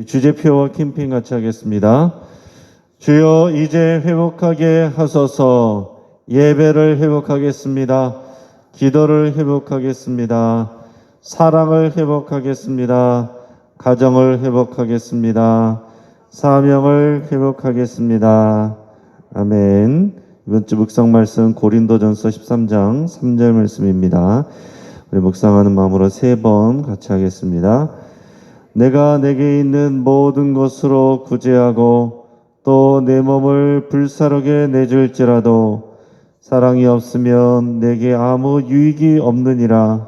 주제표와 캠핑 같이 하겠습니다. 주여 이제 회복하게 하소서. 예배를 회복하겠습니다. 기도를 회복하겠습니다. 사랑을 회복하겠습니다. 가정을 회복하겠습니다. 사명을 회복하겠습니다. 아멘. 이번 주 묵상 말씀 고린도전서 13장 3절 말씀입니다. 우리 묵상하는 마음으로 3번 같이 하겠습니다. 내가 내게 있는 모든 것으로 구제하고 또 내 몸을 불사르게 내줄지라도 사랑이 없으면 내게 아무 유익이 없느니라.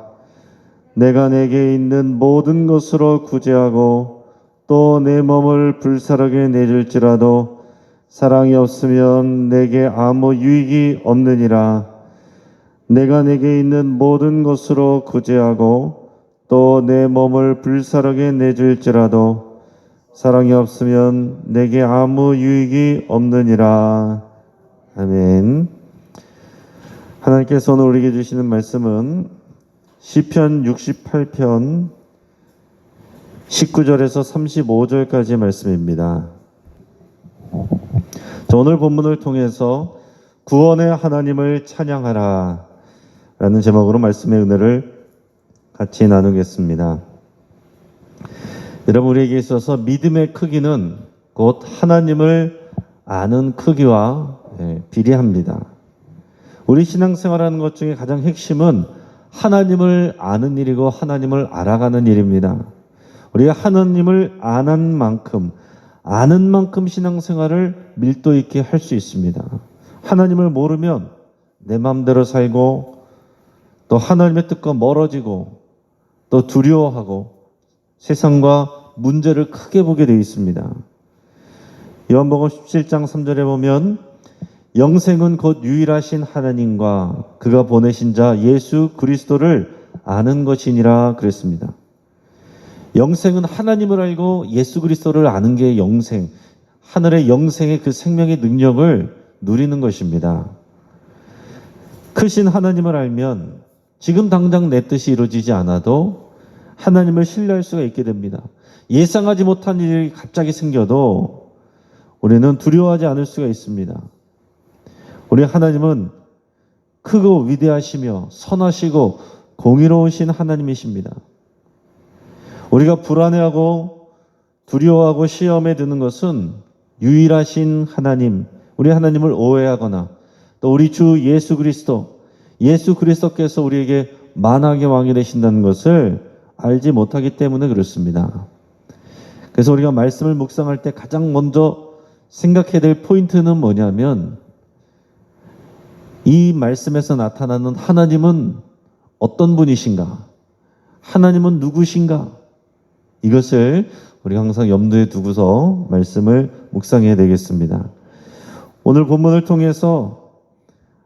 내가 내게 있는 모든 것으로 구제하고 또 내 몸을 불사르게 내줄지라도 사랑이 없으면 내게 아무 유익이 없느니라. 내가 내게 있는 모든 것으로 구제하고 또 내 몸을 불사르게 내줄지라도 사랑이 없으면 내게 아무 유익이 없느니라. 아멘. 하나님께서 오늘 우리에게 주시는 말씀은 시편 68편 19절에서 35절까지의 말씀입니다. 오늘 본문을 통해서 구원의 하나님을 찬양하라 라는 제목으로 말씀의 은혜를 같이 나누겠습니다. 여러분, 우리에게 있어서 믿음의 크기는 곧 하나님을 아는 크기와 비례합니다. 우리 신앙생활하는 것 중에 가장 핵심은 하나님을 아는 일이고 하나님을 알아가는 일입니다. 우리가 하나님을 아는 만큼 신앙생활을 밀도 있게 할 수 있습니다. 하나님을 모르면 내 마음대로 살고 또 하나님의 뜻과 멀어지고 또 두려워하고 세상과 문제를 크게 보게 되어 있습니다. 요한복음 17장 3절에 보면 영생은 곧 유일하신 하나님과 그가 보내신 자 예수 그리스도를 아는 것이니라 그랬습니다. 영생은 하나님을 알고 예수 그리스도를 아는 게 영생, 하늘의 영생의 그 생명의 능력을 누리는 것입니다. 크신 하나님을 알면 지금 당장 내 뜻이 이루어지지 않아도 하나님을 신뢰할 수가 있게 됩니다. 예상하지 못한 일이 갑자기 생겨도 우리는 두려워하지 않을 수가 있습니다. 우리 하나님은 크고 위대하시며 선하시고 공의로우신 하나님이십니다. 우리가 불안해하고 두려워하고 시험에 드는 것은 유일하신 하나님, 우리 하나님을 오해하거나 또 우리 주 예수 그리스도께서 우리에게 만왕의 왕이 되신다는 것을 알지 못하기 때문에 그렇습니다. 그래서 우리가 말씀을 묵상할 때 가장 먼저 생각해야 될 포인트는 뭐냐면 이 말씀에서 나타나는 하나님은 어떤 분이신가? 하나님은 누구신가? 이것을 우리가 항상 염두에 두고서 말씀을 묵상해야 되겠습니다. 오늘 본문을 통해서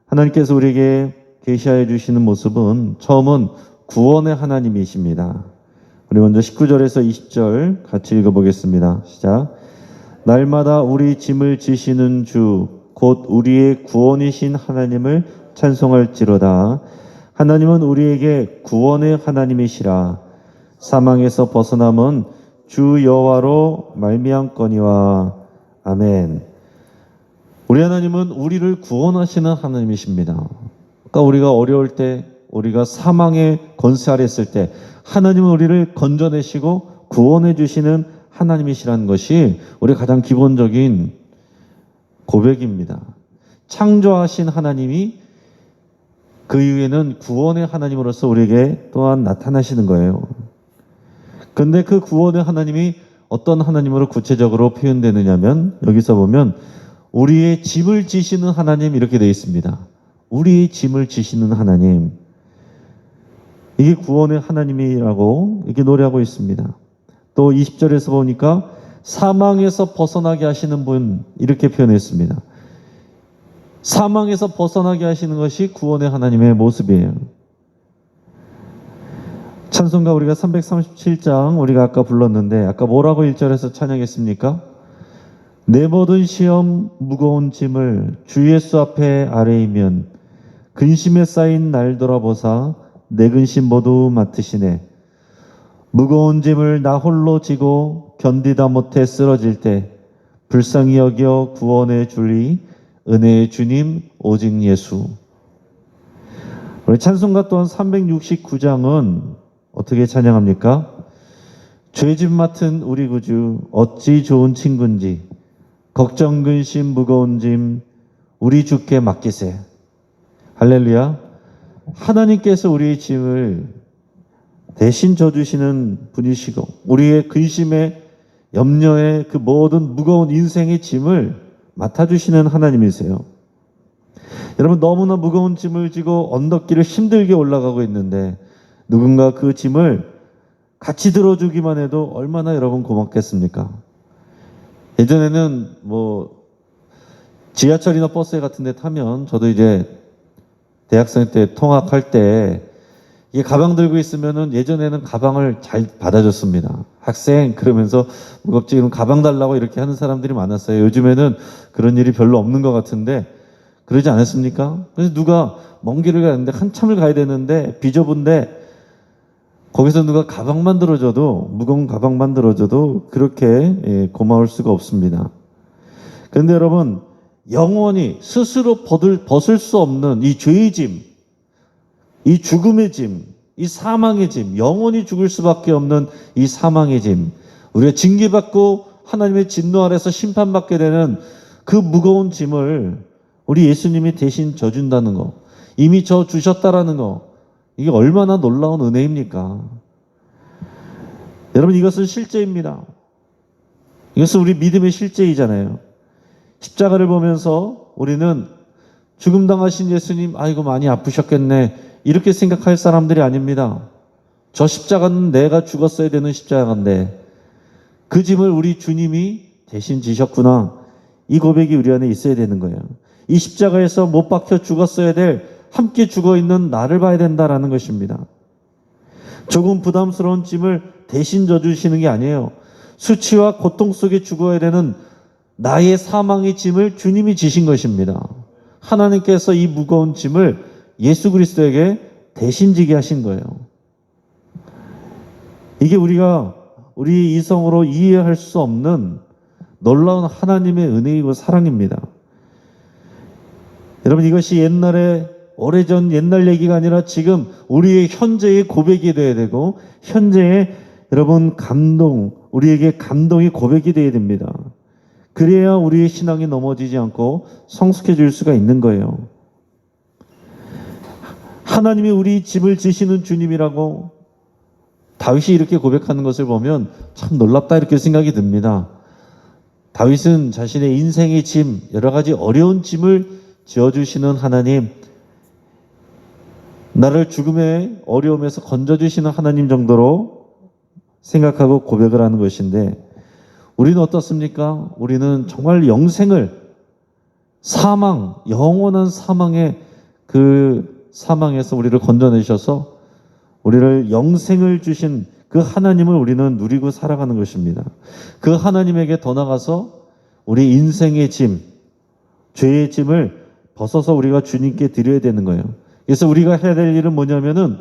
하나님께서 우리에게 계시하여 주시는 모습은 처음은 구원의 하나님이십니다. 우리 먼저 19절에서 20절 같이 읽어보겠습니다. 시작. 날마다 우리 짐을 지시는 주 곧 우리의 구원이신 하나님을 찬송할지로다. 하나님은 우리에게 구원의 하나님이시라. 사망에서 벗어남은 주 여호와로 말미암거니와. 아멘. 우리 하나님은 우리를 구원하시는 하나님이십니다. 그러니까 우리가 어려울 때, 우리가 사망의 권세 아래 있을 때 하나님은 우리를 건져내시고 구원해 주시는 하나님이시라는 것이 우리 가장 기본적인 고백입니다. 창조하신 하나님이 그 이후에는 구원의 하나님으로서 우리에게 또한 나타나시는 거예요. 그런데 그 구원의 하나님이 어떤 하나님으로 구체적으로 표현되느냐면 여기서 보면 우리의 짐을 지시는 하나님 이렇게 되어 있습니다. 우리의 짐을 지시는 하나님. 이게 구원의 하나님이라고 이렇게 노래하고 있습니다. 또 20절에서 보니까 사망에서 벗어나게 하시는 분 이렇게 표현했습니다. 사망에서 벗어나게 하시는 것이 구원의 하나님의 모습이에요. 찬송가 우리가 337장 우리가 아까 불렀는데 아까 뭐라고 1절에서 찬양했습니까? 내 모든 시험 무거운 짐을 주 예수 앞에 아뢰이면 근심에 쌓인 날 돌아보사 내 근심 모두 맡으시네. 무거운 짐을 나 홀로 지고 견디다 못해 쓰러질 때 불쌍히 여겨 구원해 주리 은혜의 주님 오직 예수. 우리 찬송가 또한 369장은 어떻게 찬양합니까? 죄짐 맡은 우리 구주 어찌 좋은 친구인지 걱정 근심 무거운 짐 우리 주께 맡기세. 할렐루야. 하나님께서 우리의 짐을 대신 져주시는 분이시고 우리의 근심에 염려에 그 모든 무거운 인생의 짐을 맡아주시는 하나님이세요. 여러분, 너무나 무거운 짐을 지고 언덕길을 힘들게 올라가고 있는데 누군가 그 짐을 같이 들어주기만 해도 얼마나 여러분 고맙겠습니까? 예전에는 지하철이나 버스 같은 데 타면 저도 이제 대학생 때 통학할 때 이 가방 들고 있으면은 예전에는 가방을 잘 받아줬습니다. 학생 그러면서 무겁지 그럼 가방 달라고 이렇게 하는 사람들이 많았어요. 요즘에는 그런 일이 별로 없는 것 같은데 그러지 않았습니까? 그래서 누가 먼 길을 가는데 한참을 가야 되는데 비좁은데 거기서 누가 가방만 들어줘도 무거운 가방만 들어줘도 그렇게 고마울 수가 없습니다. 그런데 여러분 영원히 스스로 벗을 수 없는 이 죄의 짐, 이 죽음의 짐, 이 사망의 짐, 영원히 죽을 수밖에 없는 이 사망의 짐, 우리가 징계받고 하나님의 진노 아래서 심판받게 되는 그 무거운 짐을 우리 예수님이 대신 져준다는 거, 이미 져주셨다라는 거, 이게 얼마나 놀라운 은혜입니까? 여러분, 이것은 실제입니다. 이것은 우리 믿음의 실제이잖아요. 십자가를 보면서 우리는 죽음 당하신 예수님, 아이고 많이 아프셨겠네, 이렇게 생각할 사람들이 아닙니다. 저 십자가는 내가 죽었어야 되는 십자가인데 그 짐을 우리 주님이 대신 지셨구나. 이 고백이 우리 안에 있어야 되는 거예요. 이 십자가에서 못 박혀 죽었어야 될, 함께 죽어있는 나를 봐야 된다라는 것입니다. 조금 부담스러운 짐을 대신 져주시는 게 아니에요. 수치와 고통 속에 죽어야 되는 나의 사망의 짐을 주님이 지신 것입니다. 하나님께서 이 무거운 짐을 예수 그리스도에게 대신 지게 하신 거예요. 이게 우리가 우리 이성으로 이해할 수 없는 놀라운 하나님의 은혜이고 사랑입니다. 여러분, 이것이 옛날에 오래전 옛날 얘기가 아니라 지금 우리의 현재의 고백이 되어야 되고 현재의 여러분 우리에게 감동이 고백이 되어야 됩니다. 그래야 우리의 신앙이 넘어지지 않고 성숙해질 수가 있는 거예요. 하나님이 우리 짐을 지시는 주님이라고 다윗이 이렇게 고백하는 것을 보면 참 놀랍다 이렇게 생각이 듭니다. 다윗은 자신의 인생의 짐, 여러 가지 어려운 짐을 지어주시는 하나님, 나를 죽음의 어려움에서 건져주시는 하나님 정도로 생각하고 고백을 하는 것인데 우리는 어떻습니까? 우리는 정말 영원한 사망의 그 사망에서 우리를 건져내셔서 우리를 영생을 주신 그 하나님을 우리는 누리고 살아가는 것입니다. 그 하나님에게 더 나가서 우리 인생의 짐, 죄의 짐을 벗어서 우리가 주님께 드려야 되는 거예요. 그래서 우리가 해야 될 일은 뭐냐면은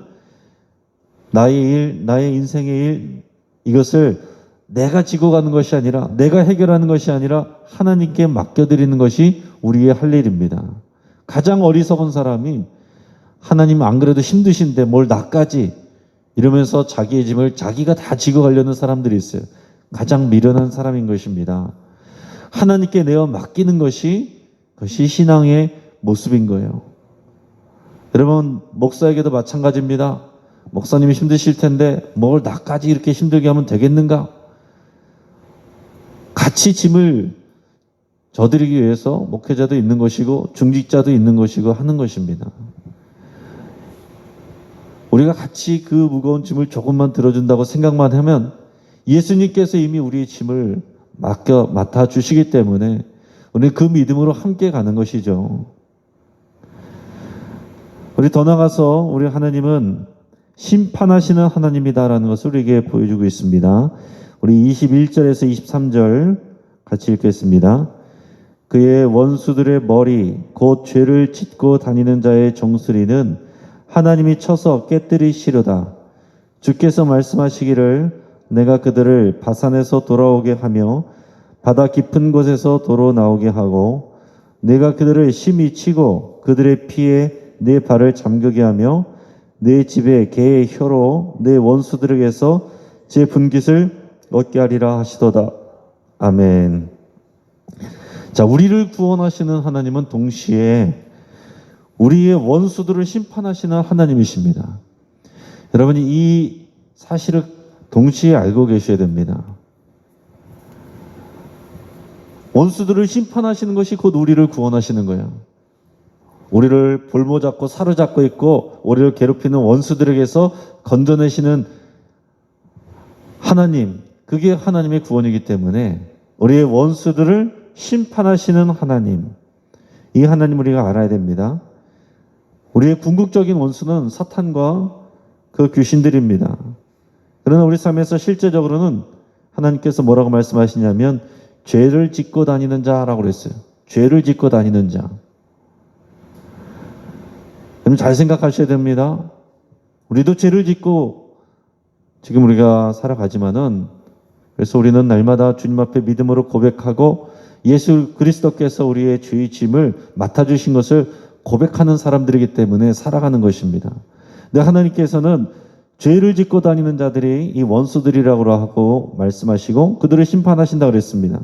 나의 일, 나의 인생의 일, 이것을 내가 지고 가는 것이 아니라 내가 해결하는 것이 아니라 하나님께 맡겨드리는 것이 우리의 할 일입니다. 가장 어리석은 사람이 하나님 안 그래도 힘드신데 뭘 나까지 이러면서 자기의 짐을 자기가 다 지고 가려는 사람들이 있어요. 가장 미련한 사람인 것입니다. 하나님께 내어 맡기는 것이 그것이 신앙의 모습인 거예요. 여러분, 목사에게도 마찬가지입니다. 목사님이 힘드실 텐데 뭘 나까지 이렇게 힘들게 하면 되겠는가? 같이 짐을 져드리기 위해서 목회자도 있는 것이고 중직자도 있는 것이고 하는 것입니다. 우리가 같이 그 무거운 짐을 조금만 들어준다고 생각만 하면 예수님께서 이미 우리의 짐을 맡아주시기 때문에 우리는 그 믿음으로 함께 가는 것이죠. 우리 더 나가서 우리 하나님은 심판하시는 하나님이다라는 것을 우리에게 보여주고 있습니다. 우리 21절에서 23절 같이 읽겠습니다. 그의 원수들의 머리 곧 죄를 짓고 다니는 자의 정수리는 하나님이 쳐서 깨뜨리시려다. 주께서 말씀하시기를 내가 그들을 바산에서 돌아오게 하며 바다 깊은 곳에서 도로 나오게 하고 내가 그들을 심히 치고 그들의 피에 내 발을 잠그게 하며 내 집에 개의 혀로 내 원수들에게서 제 분깃을 얻게 하리라 하시도다. 아멘. 자, 우리를 구원하시는 하나님은 동시에 우리의 원수들을 심판하시는 하나님이십니다. 여러분이 이 사실을 동시에 알고 계셔야 됩니다. 원수들을 심판하시는 것이 곧 우리를 구원하시는 거예요. 우리를 볼모잡고 사로잡고 있고 우리를 괴롭히는 원수들에게서 건져내시는 하나님, 그게 하나님의 구원이기 때문에 우리의 원수들을 심판하시는 하나님, 이 하나님 우리가 알아야 됩니다. 우리의 궁극적인 원수는 사탄과 그 귀신들입니다. 그러나 우리 삶에서 실제적으로는 하나님께서 뭐라고 말씀하시냐면 죄를 짓고 다니는 자라고 그랬어요. 죄를 짓고 다니는 자. 여러분 잘 생각하셔야 됩니다. 우리도 죄를 짓고 지금 우리가 살아가지만은, 그래서 우리는 날마다 주님 앞에 믿음으로 고백하고 예수 그리스도께서 우리의 죄의 짐을 맡아주신 것을 고백하는 사람들이기 때문에 살아가는 것입니다. 근데 하나님께서는 죄를 짓고 다니는 자들이 이 원수들이라고 하고 말씀하시고 그들을 심판하신다고 그랬습니다.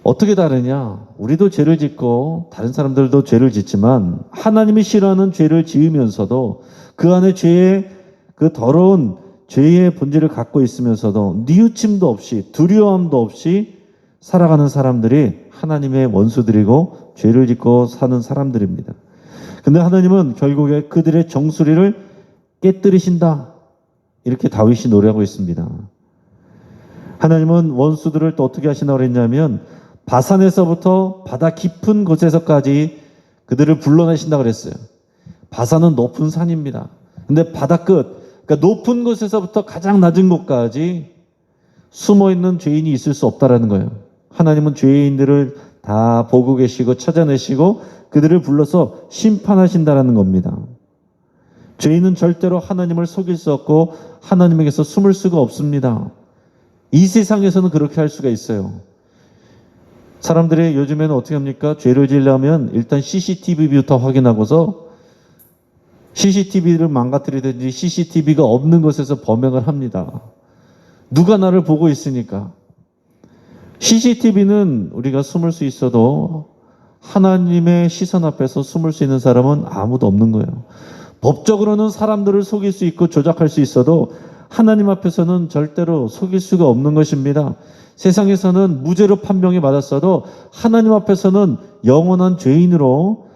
어떻게 다르냐? 우리도 죄를 짓고 다른 사람들도 죄를 짓지만 하나님이 싫어하는 죄를 지으면서도 그 안에 죄의 그 더러운 죄의 본질을 갖고 있으면서도 뉘우침도 없이 두려움도 없이 살아가는 사람들이 하나님의 원수들이고 죄를 짓고 사는 사람들입니다. 근데 하나님은 결국에 그들의 정수리를 깨뜨리신다. 이렇게 다윗이 노래하고 있습니다. 하나님은 원수들을 또 어떻게 하신다고 그랬냐면 바산에서부터 바다 깊은 곳에서까지 그들을 불러내신다고 그랬어요. 바산은 높은 산입니다. 근데 바다 끝, 그러니까 높은 곳에서부터 가장 낮은 곳까지 숨어있는 죄인이 있을 수 없다라는 거예요. 하나님은 죄인들을 다 보고 계시고 찾아내시고 그들을 불러서 심판하신다라는 겁니다. 죄인은 절대로 하나님을 속일 수 없고 하나님에게서 숨을 수가 없습니다. 이 세상에서는 그렇게 할 수가 있어요. 사람들이 요즘에는 어떻게 합니까? 죄를 지으려면 일단 CCTV부터 확인하고서 CCTV를 망가뜨리든지 CCTV가 없는 곳에서 범행을 합니다. 누가 나를 보고 있으니까. CCTV는 우리가 숨을 수 있어도 하나님의 시선 앞에서 숨을 수 있는 사람은 아무도 없는 거예요. 법적으로는 사람들을 속일 수 있고 조작할 수 있어도 하나님 앞에서는 절대로 속일 수가 없는 것입니다. 세상에서는 무죄로 판명이 받았어도 하나님 앞에서는 영원한 죄인으로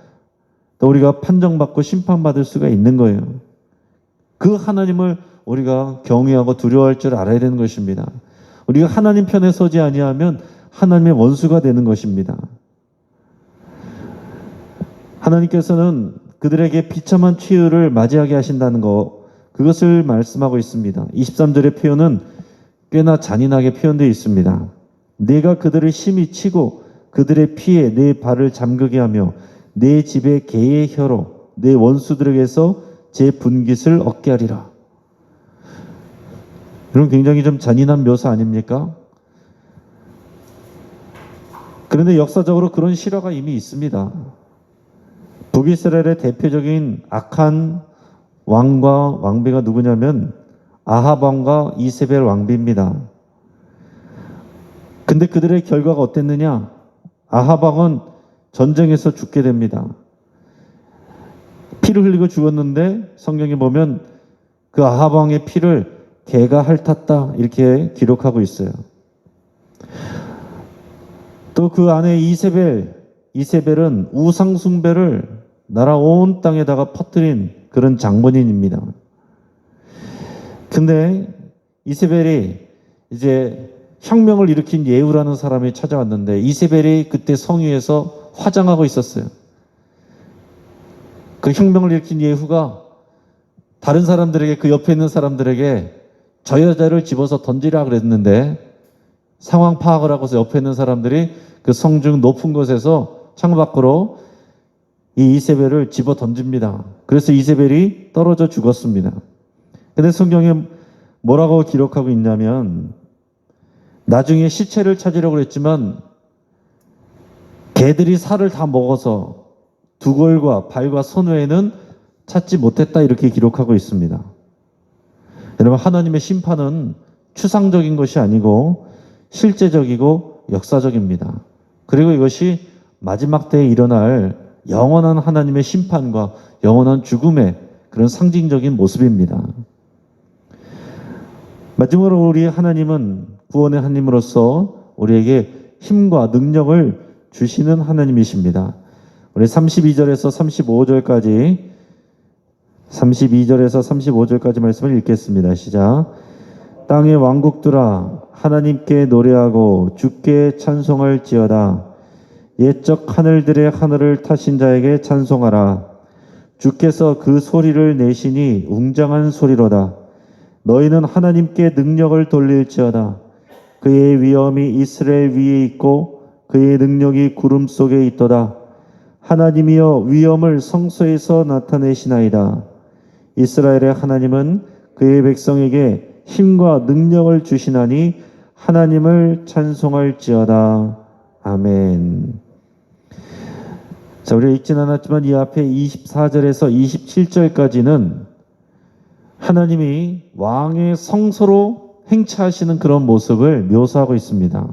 또 우리가 판정받고 심판받을 수가 있는 거예요. 그 하나님을 우리가 경외하고 두려워할 줄 알아야 되는 것입니다. 우리가 하나님 편에 서지 아니하면 하나님의 원수가 되는 것입니다. 하나님께서는 그들에게 비참한 치유를 맞이하게 하신다는 것, 그것을 말씀하고 있습니다. 23절의 표현은 꽤나 잔인하게 표현되어 있습니다. 내가 그들을 심히 치고 그들의 피에 내 발을 잠그게 하며 내 집에 개의 혀로 내 원수들에게서 제 분깃을 얻게 하리라. 이런 굉장히 좀 잔인한 묘사 아닙니까? 그런데 역사적으로 그런 실화가 이미 있습니다. 북이스라엘의 대표적인 악한 왕과 왕비가 누구냐면 아합 왕과 이세벨 왕비입니다. 근데 그들의 결과가 어땠느냐? 아합 왕은 전쟁에서 죽게 됩니다. 피를 흘리고 죽었는데 성경에 보면 그 아합 왕의 피를 개가 핥았다 이렇게 기록하고 있어요. 또 그 안에 이세벨은 우상 숭배를 나라 온 땅에다가 퍼뜨린 그런 장본인입니다. 근데 이세벨이 이제 혁명을 일으킨 예후라는 사람이 찾아왔는데 이세벨이 그때 성위에서 화장하고 있었어요. 그 혁명을 일으킨 예후가 다른 사람들에게, 그 옆에 있는 사람들에게 저 여자를 집어서 던지라 그랬는데 상황 파악을 하고서 옆에 있는 사람들이 그 성중 높은 곳에서 창밖으로 이 이세벨을 집어 던집니다. 그래서 이세벨이 떨어져 죽었습니다. 근데 성경에 뭐라고 기록하고 있냐면 나중에 시체를 찾으려고 했지만 개들이 살을 다 먹어서 두골과 발과 손 외에는 찾지 못했다 이렇게 기록하고 있습니다. 여러분, 하나님의 심판은 추상적인 것이 아니고 실제적이고 역사적입니다. 그리고 이것이 마지막 때에 일어날 영원한 하나님의 심판과 영원한 죽음의 그런 상징적인 모습입니다. 마지막으로 우리 하나님은 구원의 하나님으로서 우리에게 힘과 능력을 주시는 하나님이십니다. 우리 32절에서 35절까지 말씀을 읽겠습니다. 시작. 땅의 왕국들아 하나님께 노래하고 주께 찬송할지어다. 옛적 하늘들의 하늘을 타신 자에게 찬송하라. 주께서 그 소리를 내시니 웅장한 소리로다. 너희는 하나님께 능력을 돌릴지어다. 그의 위엄이 이스라엘 위에 있고 그의 능력이 구름 속에 있도다. 하나님이여 위엄을 성소에서 나타내시나이다. 이스라엘의 하나님은 그의 백성에게 힘과 능력을 주시나니 하나님을 찬송할지어다. 아멘. 자, 우리가 읽진 않았지만 이 앞에 24절에서 27절까지는 하나님이 왕의 성소로 행차하시는 그런 모습을 묘사하고 있습니다.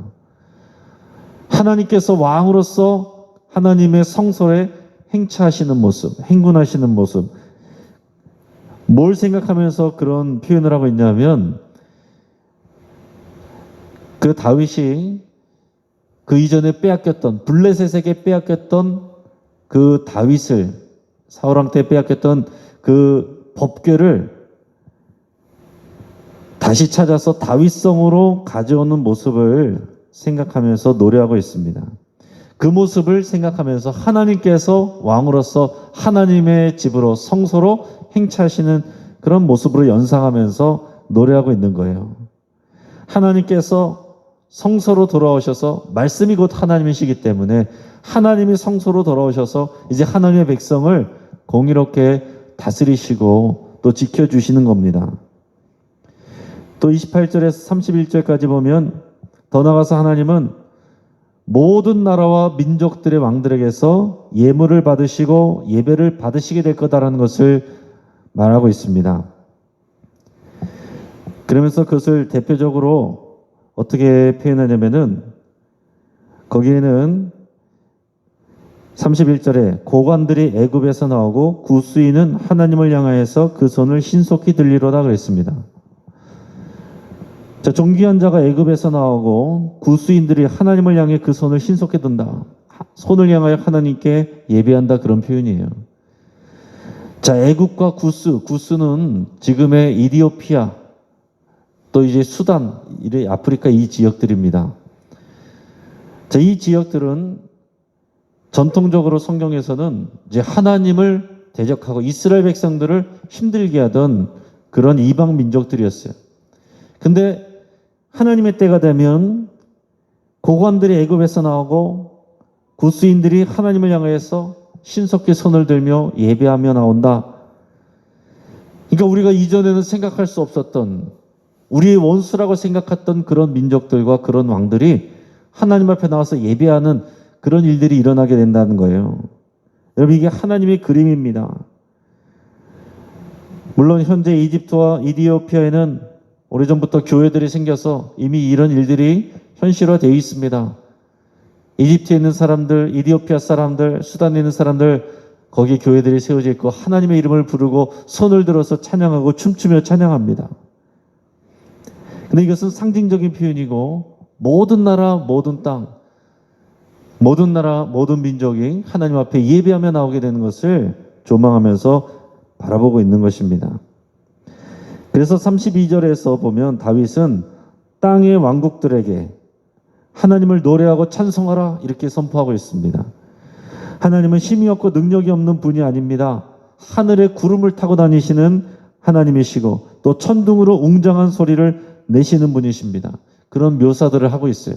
하나님께서 왕으로서 하나님의 성소에 행차하시는 모습, 행군하시는 모습. 뭘 생각하면서 그런 표현을 하고 있냐면 그 다윗이 그 이전에 빼앗겼던 블레셋에게 빼앗겼던 그 다윗을 사울왕 때 빼앗겼던 그 법궤를 다시 찾아서 다윗성으로 가져오는 모습을 생각하면서 노래하고 있습니다. 그 모습을 생각하면서 하나님께서 왕으로서 하나님의 집으로 성소로 행차하시는 그런 모습으로 연상하면서 노래하고 있는 거예요. 하나님께서 성소로 돌아오셔서 말씀이 곧 하나님이시기 때문에 하나님이 성소로 돌아오셔서 이제 하나님의 백성을 공의롭게 다스리시고 또 지켜주시는 겁니다. 또 28절에서 31절까지 보면 더 나아가서 하나님은 모든 나라와 민족들의 왕들에게서 예물을 받으시고 예배를 받으시게 될 거다라는 것을 말하고 있습니다. 그러면서 그것을 대표적으로 어떻게 표현하냐면은 거기에는 31절에 고관들이 애굽에서 나오고 구스인은 하나님을 향하여서 그 손을 신속히 들리로다 그랬습니다. 자, 존귀한 자가 애굽에서 나오고 구스인들이 하나님을 향해 그 손을 신속히 든다. 손을 향하여 하나님께 예배한다, 그런 표현이에요. 자, 애굽과 구스는 지금의 이디오피아, 또 이제 수단, 아프리카 이 지역들입니다. 자, 이 지역들은 전통적으로 성경에서는 이제 하나님을 대적하고 이스라엘 백성들을 힘들게 하던 그런 이방 민족들이었어요. 근데 하나님의 때가 되면 고관들이 애굽에서 나오고 구스인들이 하나님을 향해서 신속히 손을 들며 예배하며 나온다. 그러니까 우리가 이전에는 생각할 수 없었던, 우리의 원수라고 생각했던 그런 민족들과 그런 왕들이 하나님 앞에 나와서 예배하는 그런 일들이 일어나게 된다는 거예요. 여러분, 이게 하나님의 그림입니다. 물론 현재 이집트와 이디오피아에는 오래전부터 교회들이 생겨서 이미 이런 일들이 현실화되어 있습니다. 이집트에 있는 사람들, 이디오피아 사람들, 수단에 있는 사람들, 거기에 교회들이 세워져 있고 하나님의 이름을 부르고 손을 들어서 찬양하고 춤추며 찬양합니다. 근데 이것은 상징적인 표현이고 모든 나라, 모든 땅, 모든 나라, 모든 민족이 하나님 앞에 예배하며 나오게 되는 것을 조망하면서 바라보고 있는 것입니다. 그래서 32절에서 보면 다윗은 땅의 왕국들에게 하나님을 노래하고 찬송하라 이렇게 선포하고 있습니다. 하나님은 힘이 없고 능력이 없는 분이 아닙니다. 하늘에 구름을 타고 다니시는 하나님이시고 또 천둥으로 웅장한 소리를 내시는 분이십니다. 그런 묘사들을 하고 있어요.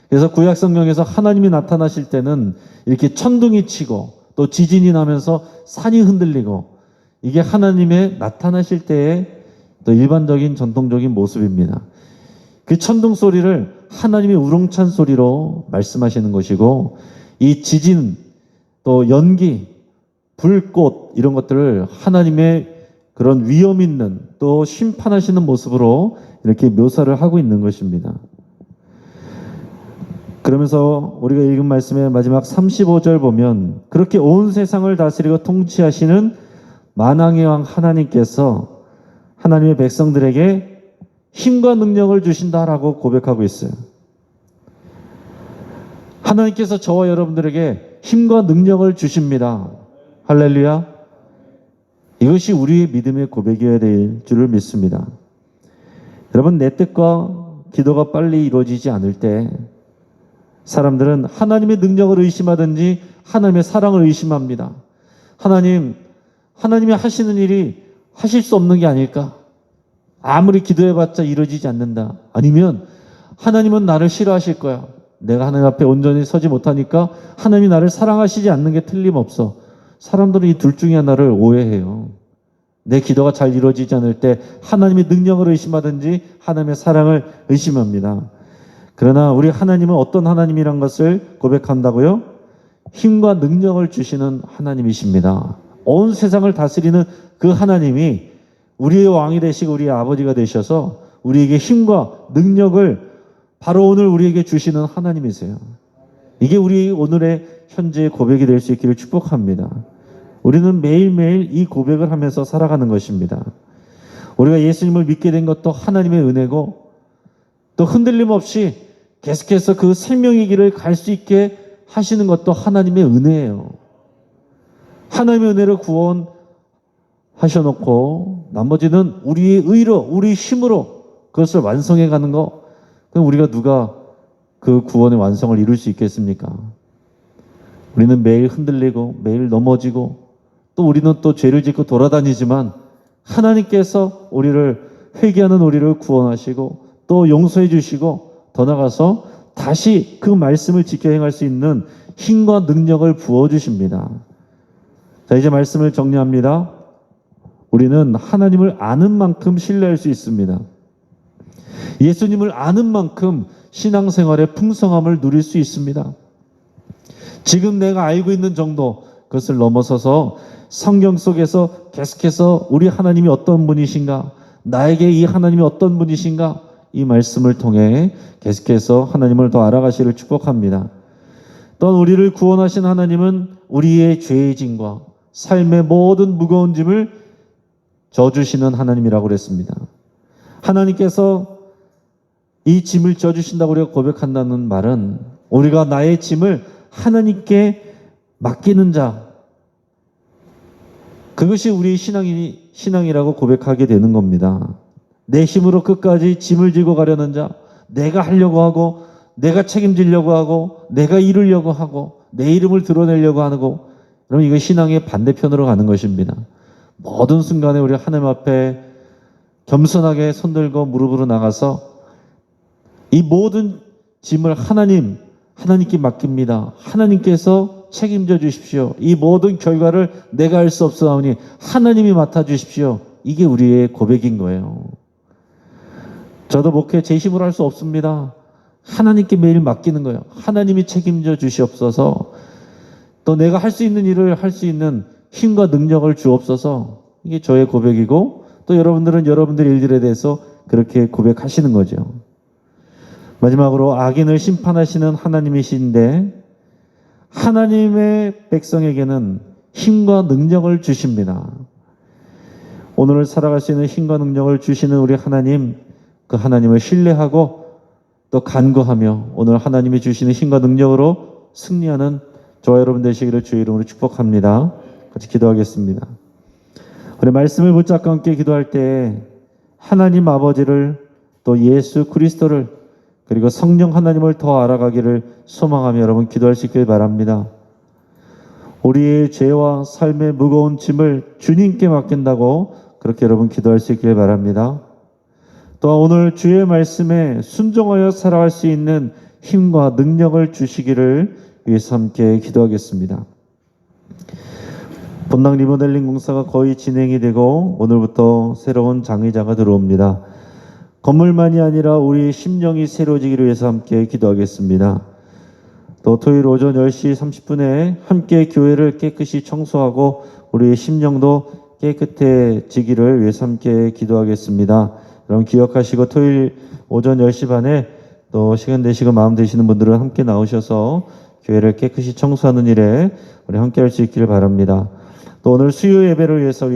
그래서 구약 성경에서 하나님이 나타나실 때는 이렇게 천둥이 치고 또 지진이 나면서 산이 흔들리고, 이게 하나님의 나타나실 때의 또 일반적인 전통적인 모습입니다. 그 천둥 소리를 하나님의 우렁찬 소리로 말씀하시는 것이고, 이 지진, 또 연기, 불꽃 이런 것들을 하나님의 그런 위험 있는 또 심판하시는 모습으로 이렇게 묘사를 하고 있는 것입니다. 그러면서 우리가 읽은 말씀의 마지막 35절 보면, 그렇게 온 세상을 다스리고 통치하시는 만왕의 왕 하나님께서 하나님의 백성들에게 힘과 능력을 주신다라고 고백하고 있어요. 하나님께서 저와 여러분들에게 힘과 능력을 주십니다. 할렐루야. 이것이 우리의 믿음의 고백이어야 될 줄을 믿습니다. 여러분, 내 뜻과 기도가 빨리 이루어지지 않을 때 사람들은 하나님의 능력을 의심하든지 하나님의 사랑을 의심합니다. 하나님이 하시는 일이 하실 수 없는 게 아닐까? 아무리 기도해봤자 이루어지지 않는다. 아니면 하나님은 나를 싫어하실 거야. 내가 하나님 앞에 온전히 서지 못하니까 하나님이 나를 사랑하시지 않는 게 틀림없어. 사람들은 이 둘 중에 하나를 오해해요. 내 기도가 잘 이루어지지 않을 때 하나님의 능력을 의심하든지 하나님의 사랑을 의심합니다. 그러나 우리 하나님은 어떤 하나님이란 것을 고백한다고요? 힘과 능력을 주시는 하나님이십니다. 온 세상을 다스리는 그 하나님이 우리의 왕이 되시고 우리의 아버지가 되셔서 우리에게 힘과 능력을 바로 오늘 우리에게 주시는 하나님이세요. 이게 우리 오늘의 현재의 고백이 될 수 있기를 축복합니다. 우리는 매일매일 이 고백을 하면서 살아가는 것입니다. 우리가 예수님을 믿게 된 것도 하나님의 은혜고, 또 흔들림 없이 계속해서 그 생명의 길을 갈 수 있게 하시는 것도 하나님의 은혜예요. 하나님의 은혜로 구원하셔놓고 나머지는 우리의 의로, 우리 힘으로 그것을 완성해 가는 거, 그럼 우리가 누가 그 구원의 완성을 이룰 수 있겠습니까? 우리는 매일 흔들리고 매일 넘어지고, 또 우리는 또 죄를 짓고 돌아다니지만 하나님께서 우리를, 회개하는 우리를 구원하시고 또 용서해 주시고, 더 나아가서 다시 그 말씀을 지켜 행할 수 있는 힘과 능력을 부어주십니다. 자, 이제 말씀을 정리합니다. 우리는 하나님을 아는 만큼 신뢰할 수 있습니다. 예수님을 아는 만큼 신앙생활의 풍성함을 누릴 수 있습니다. 지금 내가 알고 있는 정도, 그것을 넘어서서 성경 속에서 계속해서 우리 하나님이 어떤 분이신가, 나에게 이 하나님이 어떤 분이신가, 이 말씀을 통해 계속해서 하나님을 더 알아가시를 축복합니다. 또한 우리를 구원하신 하나님은 우리의 죄의 짐과 삶의 모든 무거운 짐을 져주시는 하나님이라고 그랬습니다. 하나님께서 이 짐을 져주신다고 우리가 고백한다는 말은, 우리가 나의 짐을 하나님께 맡기는 자, 그것이 우리의 신앙이라고 고백하게 되는 겁니다. 내 힘으로 끝까지 짐을 지고 가려는 자, 내가 하려고 하고, 내가 책임지려고 하고, 내가 이루려고 하고, 내 이름을 드러내려고 하고, 그럼 이거 신앙의 반대편으로 가는 것입니다. 모든 순간에 우리 하나님 앞에 겸손하게 손들고 무릎으로 나가서 이 모든 짐을 하나님께 맡깁니다. 하나님께서 책임져 주십시오. 이 모든 결과를 내가 할 수 없사오니 하나님이 맡아 주십시오. 이게 우리의 고백인 거예요. 저도 목회 제 힘으로 할 수 없습니다. 하나님께 매일 맡기는 거예요. 하나님이 책임져 주시옵소서. 또 내가 할 수 있는 일을 할 수 있는 힘과 능력을 주옵소서. 이게 저의 고백이고, 또 여러분들은 여러분들의 일들에 대해서 그렇게 고백하시는 거죠. 마지막으로 악인을 심판하시는 하나님이신데, 하나님의 백성에게는 힘과 능력을 주십니다. 오늘을 살아갈 수 있는 힘과 능력을 주시는 우리 하나님, 그 하나님을 신뢰하고 또 간구하며 오늘 하나님이 주시는 힘과 능력으로 승리하는 저와 여러분 되시기를 주의 이름으로 축복합니다. 같이 기도하겠습니다. 우리 말씀을 붙잡고 함께 기도할 때 하나님 아버지를, 또 예수 그리스도를, 그리고 성령 하나님을 더 알아가기를 소망하며 여러분 기도할 수 있길 바랍니다. 우리의 죄와 삶의 무거운 짐을 주님께 맡긴다고 그렇게 여러분 기도할 수 있길 바랍니다. 또한 오늘 주의 말씀에 순종하여 살아갈 수 있는 힘과 능력을 주시기를 위해서 함께 기도하겠습니다. 본당 리모델링 공사가 거의 진행이 되고 오늘부터 새로운 장의자가 들어옵니다. 건물만이 아니라 우리 심령이 새로워지기를 위해서 함께 기도하겠습니다. 또 토요일 오전 10시 30분에 함께 교회를 깨끗이 청소하고 우리의 심령도 깨끗해지기를 위해서 함께 기도하겠습니다. 여러분 기억하시고 토요일 오전 10시 반에 또 시간 되시고 마음 되시는 분들은 함께 나오셔서 교회를 깨끗이 청소하는 일에 우리 함께 할 수 있기를 바랍니다. 또 오늘 수요 예배를 위해서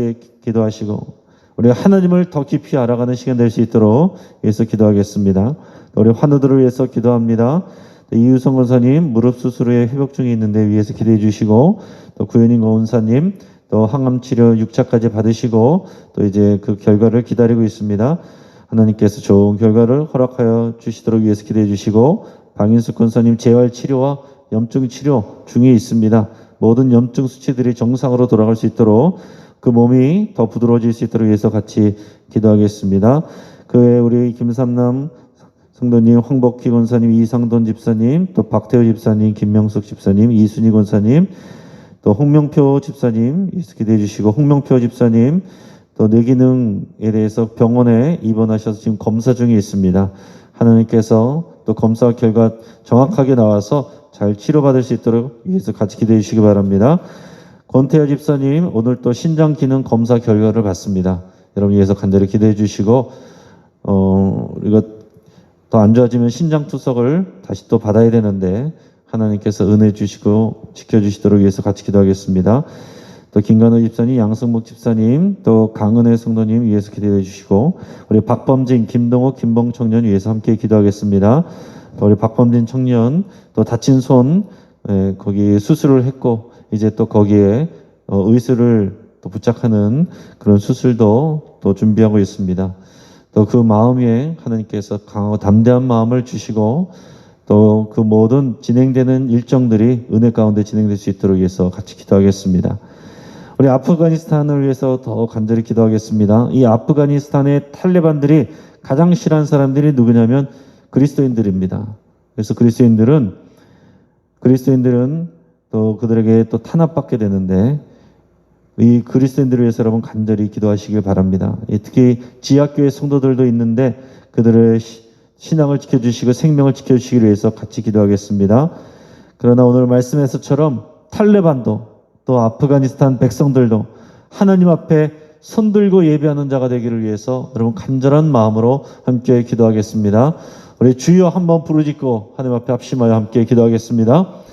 기도하시고 우리 하나님을 더 깊이 알아가는 시간 될 수 있도록 위해서 기도하겠습니다. 우리 환우들을 위해서 기도합니다. 이유성 권사님 무릎 수술 후에 회복 중에 있는데 위해서 기도해 주시고, 또 구현인 권사님 또 항암 치료 6차까지 받으시고 또 이제 그 결과를 기다리고 있습니다. 하나님께서 좋은 결과를 허락하여 주시도록 위해서 기도해 주시고, 방인숙 권사님 재활 치료와 염증 치료 중에 있습니다. 모든 염증 수치들이 정상으로 돌아갈 수 있도록 그 몸이 더 부드러워질 수 있도록 위해서 같이 기도하겠습니다. 그 외에 우리 김삼남 성도님, 황복희 권사님, 이상돈 집사님, 또 박태호 집사님, 김명숙 집사님, 이순희 권사님, 또 홍명표 집사님 기도해 주시고, 홍명표 집사님 또 뇌기능에 대해서 병원에 입원하셔서 지금 검사 중에 있습니다. 하나님께서 또 검사 결과 정확하게 나와서 잘 치료받을 수 있도록 위해서 같이 기도해 주시기 바랍니다. 권태여 집사님 오늘 또 신장 기능 검사 결과를 받습니다. 여러분 위해서 간절히 기도해 주시고, 우리가 더 안 좋아지면 신장 투석을 다시 또 받아야 되는데 하나님께서 은혜 주시고 지켜주시도록 위해서 같이 기도하겠습니다. 또 김간호 집사님, 양승목 집사님, 또 강은혜 성도님 위해서 기도해 주시고, 우리 박범진, 김동호, 김봉 청년 위해서 함께 기도하겠습니다. 또 우리 박범진 청년 또 다친 손 거기 수술을 했고 이제 또 거기에 의술을 또 부착하는 그런 수술도 또 준비하고 있습니다. 또 그 마음에 하나님께서 강하고 담대한 마음을 주시고 또 그 모든 진행되는 일정들이 은혜 가운데 진행될 수 있도록 위해서 같이 기도하겠습니다. 우리 아프가니스탄을 위해서 더 간절히 기도하겠습니다. 이 아프가니스탄의 탈레반들이 가장 싫어하는 사람들이 누구냐면 그리스도인들입니다. 그래서 그리스도인들은 또 그들에게 또 탄압받게 되는데 이 그리스도인들을 위해서 여러분 간절히 기도하시길 바랍니다. 특히 지하교회 성도들도 있는데 그들의 신앙을 지켜주시고 생명을 지켜주시기 위해서 같이 기도하겠습니다. 그러나 오늘 말씀에서처럼 탈레반도 또 아프가니스탄 백성들도 하나님 앞에 손들고 예배하는 자가 되기를 위해서 여러분 간절한 마음으로 함께 기도하겠습니다. 우리 주여 한번 부르짖고 하나님 앞에 합심하여 함께 기도하겠습니다.